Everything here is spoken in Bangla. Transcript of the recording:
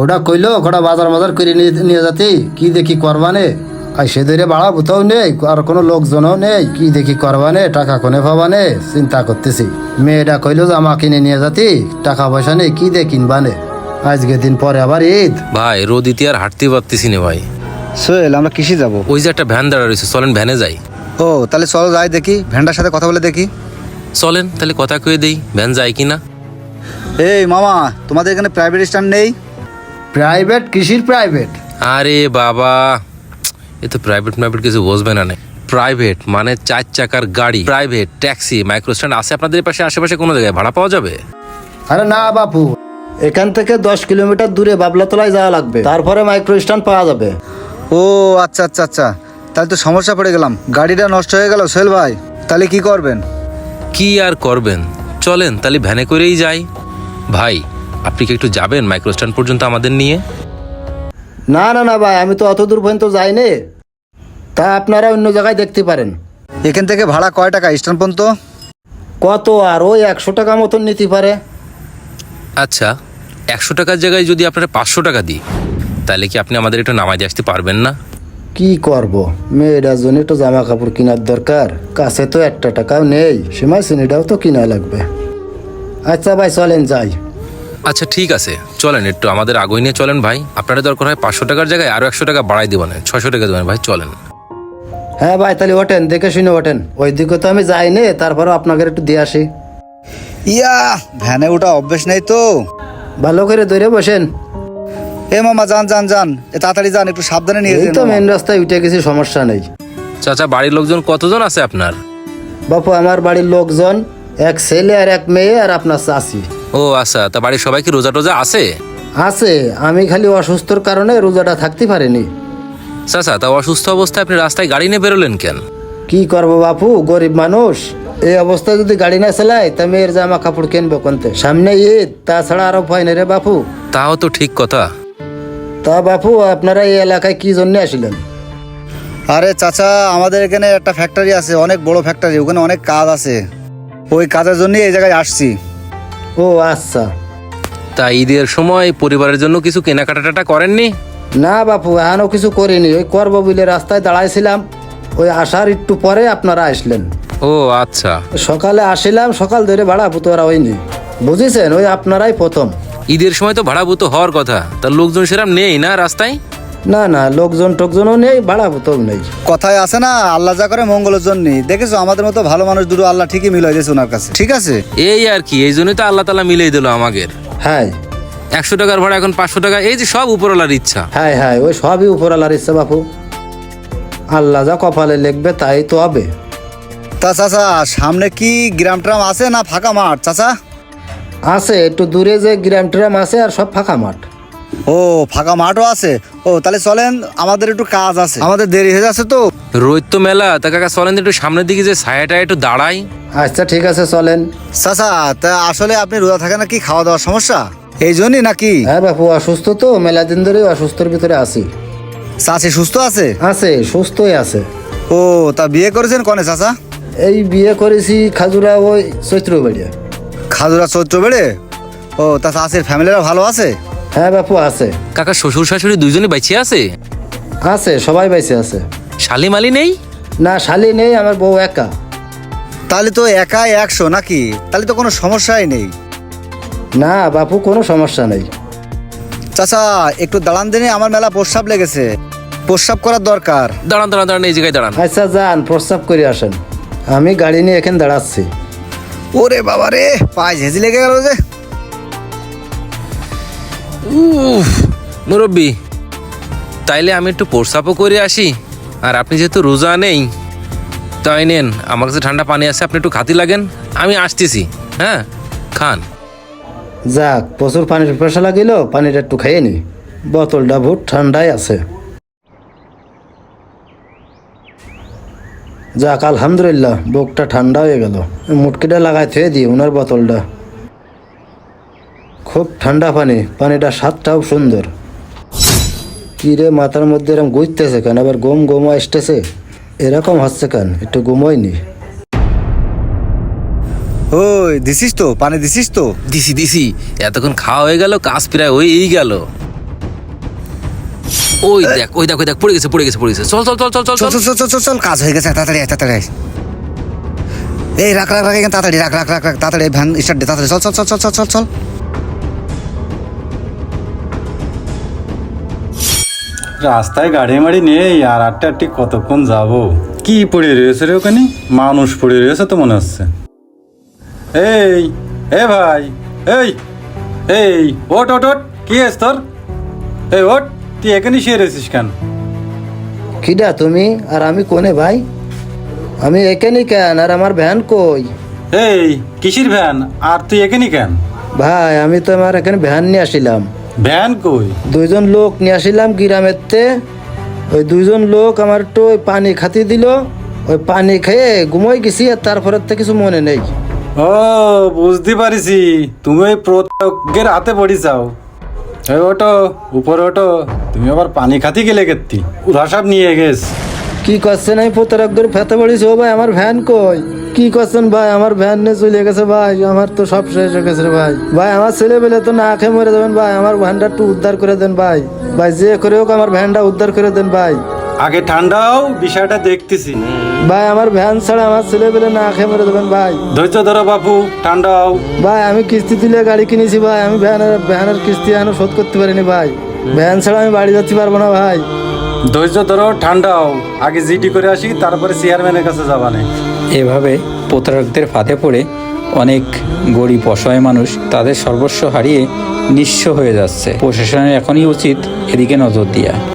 ওটা কইলো কটা বাজার মাজার করে নিয়ে যাতে কি দেখি করবানে আর সে ধরে বাড়া বুথাও নেই আর কোনো লোকজনও নেই কি দেখি করবানে টাকা কোনে পাবানে চিন্তা করতেছি। মেয়েটা কইলো জামা কিনে নিয়ে যাতি টাকা পয়সা নেই কি দিয়ে কিনবানে আজকে দিন পরে আবার ঈদ। ভাই রোদিতে আর হাঁটতে পারতেছি না ভাই। সোহেল আমরা কিসে যাব? ওই যে একটা ভ্যান দাঁড়া রয়েছে, চলেন ভ্যানে যাই। ও তাহলে চলো যাই দেখি, ভ্যানটার সাথে কথা বলে দেখি। চলেন তাহলে কথা কয়ে দেই ভ্যান যায় কিনা। এই মামা, তোমাদের এখানে প্রাইভেট স্ট্যান্ড নেই? প্রাইভেট কিসির প্রাইভেট? আরে বাবা, এ তো প্রাইভেট কিছু বুঝবে না। প্রাইভেট মানে 4 চাকার গাড়ি, প্রাইভেট ট্যাক্সি, মাইক্রো স্ট্যান্ড আছে আপনাদের পাশে আশেপাশে কোনো জায়গায় ভাড়া পাওয়া যাবে? আরে না বাপু, এখান থেকে 10 কিলোমিটার দূরে বাবলাতলায় যাওয়া লাগবে, তারপরে মাইক্রো স্ট্যান্ড পাওয়া যাবে। ও আচ্ছা আচ্ছা আচ্ছা, তাহলে তো সমস্যা পড়ে গেলাম, গাড়িটা নষ্ট হয়ে গেল। সোহেল ভাই তাহলে কি করবেন? কি আর করবেন, চলেন তাহলে ভ্যানে করেই যাই। ভাই আপনি কি একটু যাবেন মাইক্রো স্ট্যান্ড পর্যন্ত আমাদের নিয়ে? না না না ভাই, আমি তো অত দূর পর্যন্ত যাইনি, তা আপনারা অন্য জায়গায় দেখতে পারেন। এখান থেকে ভাড়া কয় টাকা স্ট্যান্ড পর্যন্ত? কত আর ওই 100 টাকা মতন নিতে পারে। আচ্ছা 100 টাকার জায়গায় যদি আপনারা 500 টাকা দিই তাহলে কি আপনি আমাদের একটু নামাই দিয়ে আসতে পারবেন না? কি করব, মেয়েটার জন্য তো জামা কাপড় কেনার দরকার, কাছে তো 1 টাকাও নেই, সেমাই চিনিটাও তো কিনা লাগবে। আচ্ছা ভাই চলেন যাই। আচ্ছা ঠিক আছে, চলেন একটু আমাদের আগুই নিয়ে চলেন ভাই। আপনারা দরকার হয় 500 টাকার জায়গায় আরো 100 টাকা বাড়াই দিবেন, 600 টাকা দেবেন ভাই, চলেন। হ্যাঁ ভাই তাহলে ওঠেন, দেখে শুনে ওঠেন, ওই দিকে তো আমি যাইনি, তারপরে আপনাকে একটু দিয়ে আসি। ইয়া, ভ্যানে ওটা অভ্যেস নেই তো। ভালো করে ধরে বসেন। এ মামা যান যান যান, এ তাড়াতাড়ি যান, একটু সাবধানে নিয়ে এই যান তো মামা। মেন রাস্তায় উঠে গেছি, সমস্যা নেই। চাচা বাড়ির লোকজন কতজন আছে আপনার? বাপু আমার বাড়ির লোকজন 1 ছেলে আর 1 মেয়ে আর আপনার চাচি। ও আচ্ছা, তা বাড়ির সবাই কি রোজা টোজা আছে? আছে, আমি খালি অসুস্থর কারণে রোজাটা থাকতে পারিনি। চাচা তা অসুস্থ অবস্থায় আপনি রাস্তায় গাড়ি নিয়ে বেরোলেন কেন? কি করবো বাপু, গরিব মানুষ, এই অবস্থায় যদি গাড়ি না চালাই তা মেয়ের জামা কাপড় কিনবো কোনতে, সামনে ঈদ, তাছাড়া আরো ভয় নেই রে বাপু। তাও তো ঠিক কথা। তা বাপু আপনারা এই এলাকায় কি জন্য আসলেন? আরে চাচা, আমাদের এখানে একটা ফ্যাক্টরি আছে, অনেক বড় ফ্যাক্টরি, ওখানে অনেক কাজ আছে, ওই কাজের জন্য এই জায়গায় আসছি। ও আচ্ছা। তা ঈদের সময় পরিবারের জন্য কিছু কেনাকাটা টাটা করেননি? না বাপু এখনো কিছু করিনি, ওই করবো বলে রাস্তায় দাঁড়াইছিলাম, ওই আসার একটু পরে আপনারা আসলেন। ও আচ্ছা, সকালে আসিলাম, সকাল ধরে ভাড়া পুতোরা হয়নি, বুঝেছেন, ওই আপনারাই প্রথম। ঈদের সময় তো ভাড়াভূত হওয়ার কথা, তার লোকজন সেরকম নেই না রাস্তায়? না না, লোকজন টোকজনও নেই, ভাড়া পুতোও নেই। কথায় আছে না, আল্লাহ যা করে মঙ্গলের জন্য। দেখেছো আমাদের মতো ভালো মানুষ দুটো আল্লাহ ঠিকই মিলাই দিয়েছে ওনার কাছে, ঠিক আছে? এই আর কি, এই জন্যই তো আল্লাহ তালা মিলিয়ে দিল আমাদের। হ্যাঁ 100 টাকার ভাড়া এখন 500 টাকা, এই যে সব উপরওয়ালার ইচ্ছা। হ্যাঁ হ্যাঁ, ওই সবই উপরালার ইচ্ছা বাপু, আল্লাহ যা কপালে লিখবে তাই তো হবে। তা চাচা সামনে কি গ্রাম ট্রাম আছে না ফাঁকা মাঠ চাচা? আছে, একটু দূরে যে গ্রাম ট্রাম আছে আর সব ফাঁকা মাঠ। ও ফাঁকা মাঠও আছে। ও তাহলে চলেন, আমাদের একটু কাজ আছে, আমাদের দেরি হয়ে যাচ্ছে তো। রোদ তো মেলা, তা কাকা চলেন একটু সামনের দিকে যে ছায়াটা একটু দাঁড়াই। আচ্ছা ঠিক আছে চলেন। চাচা তা আসলে আপনি রোজা থাকেন না কি, খাওয়া দাওয়ার সমস্যা এই জন্যই নাকি? হ্যাঁ বাপু অসুস্থ তো, মেলা দিন ধরে অসুস্থর ভিতরে আছি। চাচি সুস্থ আছে? আছে, সুস্থই আছে। ও তা বিয়ে করেছেন কনে চাচা? এই বিয়ে করেছি খাজুরা, ওই চৈত্র বাড়িয়া। খাজুরা চৈত্র বেড়ে। ও তা চাচির ফ্যামিলিরা ভালো আছে? হ্যাঁ বাপু আছে। কাকা শ্বশুর শাশুড়ি দুইজনই বাইছে আছে? আছে, সবাই বেঁচে আছে। শালি মালি নেই? না শালি নেই, আমার বউ একা। তাহলে তো একাই 100 নাকি, তাহলে তো কোনো সমস্যাই নেই। না বাপু কোনো সমস্যা নেই। চাচা একটু দাঁড়ান দিনে, আমার মেলা প্রস্রাব লেগেছে, প্রস্রাব করার দরকার। দাঁড়ান দাঁড়ান দাঁড়ান, এই জায়গায় দাঁড়ান। আচ্ছা যান, প্রস্তাব করে আসেন, আমি গাড়ি নিয়ে এখানে দাঁড়াচ্ছি। ওরে বাবা রে, পায়ে ঝেঁঝি লেগে গেল যে। উফ মুরব্বি, তাইলে আমি একটু প্রস্রাবও করে আসি, আর আপনি যেহেতু রোজা নেই তাই নেন, আমার কাছে ঠান্ডা পানি আছে, আপনি একটু খাতি লাগেন, আমি আসতেছি। হ্যাঁ খান। যাক, প্রচুর পানির পেশা লাগিল, পানিটা একটু খেয়ে নি, বোতলটা ভোট ঠান্ডাই আছে। যাক আলহামদুলিল্লাহ, বুকটা ঠান্ডা হয়ে গেল। মুটকিটা লাগাই থুয়ে দিই ওনার বোতলটা, খুব ঠান্ডা পানি, পানিটা স্বাদটাও সুন্দর। কি রে মাথার মধ্যে এরকম গুজতেছে কেন, আবার গম গম আসতেছে, এরকম হচ্ছে কেন, একটু ঘুমোয়নি। ওই দিছিস তো পানি, দিছিস তো? দিছি দিছি, এতক্ষণ খাওয়া হয়ে গেল, কাজ প্রায় হয়েই গেল। ওই দেখ ওই দেখ ওই দেখ পড়ে গেছে পড়ে গেছে পড়ে গেছে চল চল চল চল চল চল চল চল চল চল চল কাজ হয়ে গেছে তাড়াতাড়ি আয়, তাড়াতাড়ি আয়। এই রাখ রাখ রাখ এখানে তাড়াতাড়ি রাখ রাখ রাখ রাখ তাড়াতাড়ি ভ্যান স্টার্ট দে তাড়াতাড়ি চল চল চল চল চল চল চল রাস্তায় গাড়ি মাড়ি নেই আর আটটি কতক্ষণ যাব কি পড়ে রয়েছে রে ওখানে মানুষ পড়ে রয়েছে তো মনে হচ্ছে এই এ ভাই এই এই ওট ওট ওট কি আছে তোর এই ওট তুই এখানে শুয়ে রয়েছিস কেন কিডা তুমি আর আমি কোনে ভাই? আমি এখানে কেন আর আমার ভ্যান কই? এই কিসির ভ্যান আর তুই এখানে কেন ভাই আমি তো আমার এখানে ভ্যান নিয়ে আসিলাম, ভ্যান কই দুইজন লোক নিয়ে আসিলাম গ্রামের তে। ওই দুইজন লোক আমার একটু ওই পানি খাতি দিল, ওই পানি খেয়ে ঘুমোই গেছি আর তারপরে তো কিছু মনে নেই। ও বুঝতে পারিছি তুমি ওই প্রত্যেকের হাতে পড়ি যাও এই ওটো উপরে ওটো তুমি আবার পানি খাতি গেলে কেতি উড়া সব নিয়ে গেছ কি করছেন? আমি প্রতারক করে ফেতে পড়েছি। ও ভাই আমার ভ্যান কই? কি করছেন ভাই? আমার ভ্যান নিয়ে চলে গেছে ভাই, আমার তো সব শেষ হয়ে গেছে রে ভাই। ভাই আমার ছেলে পেলে তো না খেয়ে মরে যাবেন ভাই, আমার ভ্যানটা একটু উদ্ধার করে দেন ভাই। ভাই যে করে হোক আমার ভ্যানটা উদ্ধার করে দেন ভাই। আগে ঠান্ডাও বিষয়টা দেখতেছি ভাই আমার ভ্যান ছাড়া আমার ছেলে পেলে না খেয়ে মরে যাবেন ভাই। ধৈর্য ধরো বাপু ঠান্ডাও ভাই আমি কিস্তি তুলে গাড়ি কিনেছি ভাই, আমি ভ্যানের কিস্তি এখনো শোধ করতে পারিনি ভাই। ভ্যান ছাড়া আমি বাড়ি যাচ্তে পারবো না ভাই। ধৈর্য ধরো ঠান্ডাও আগে জিডি করে আসি তারপরে চেয়ারম্যানের কাছে যাবানে এভাবে প্রতারকদের ফাঁদে পড়ে অনেক গরিব অসহায় মানুষ তাদের সর্বস্ব হারিয়ে নিঃস্ব হয়ে যাচ্ছে। প্রশাসনের এখনই উচিত এদিকে নজর দেওয়া।